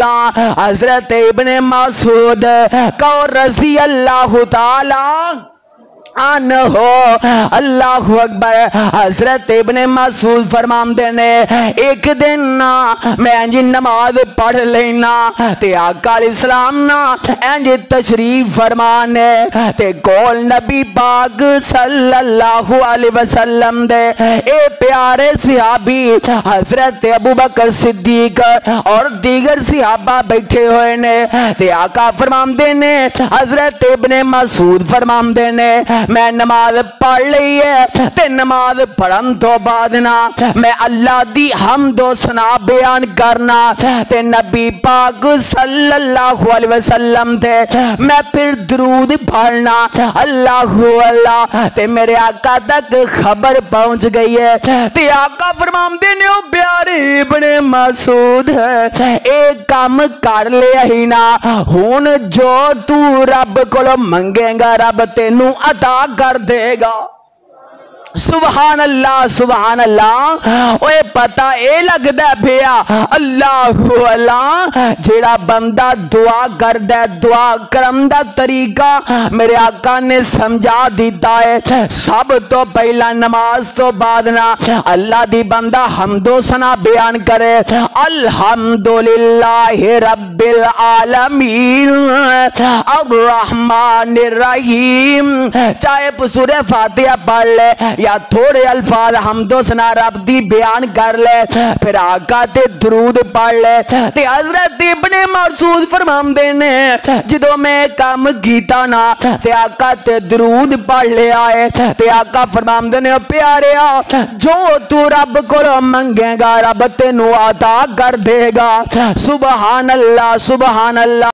اللہ حضرت ابن مسعود کو رضی اللہ تعالی عنہ اللہ اکبر حضرت ابن مسعود فرماندے نے ایک دن میں انج نماز پڑھ لینا تے آقا علیہ السلام نا انج تشریف فرمانے تے کول نبی پاک صلی اللہ علیہ وسلم دے اے پیارے صحابی حضرت ابوبکر صدیق اور دیگر صحابہ بیٹھے ہوئے نے تے آقا فرماندے نے حضرت ابن مسعود فرماندے نے میں نماز پڑھ لی ہے تے نماز پڑھن تو بعد نا میں اللہ دی حمد و ثنا بیان کرنا تے نبی پاک صلی اللہ علیہ وسلم تے میں پھر درود پڑھنا اللہ اللہ تے میرے آقا تک خبر پہنچ گئی ہے تے آقا فرماندے نے او پیارے ابن مسعود ایک کام کر لیا ہی نا ہون جو تو رب کولو منگے گا رب تینوں عطا کر دے گا سبحان اللہ سبحان اللہ اوے پتہ اے لگدا پیا اللہ اللہ جیڑا بندہ دعا کردا دعا کرن دا طریقہ میرے آقا نے سمجھا دیتا ہے سب تو پہلا نماز تو بعد نا اللہ دی بندہ حمد و ثنا بیان کرے الحمدللہ رب العالمین الرحمن الرحیم چاہے سورہ فاتحہ پڑھ لے یا تھوڑے الفاظ حمد و ثنا رب دی بیان کر لے پھر آقا تے درود پڑھ لے تے حضرت ابن مسعود فرماندے نے جدوں میں کام کیتا نا تے آقا تے درود پڑھ لے آئے تے آقا فرماندے نے پیاریا جو تو رب کو منگے گا رب تینوں عطا کر دے گا سبحان اللہ سبحان اللہ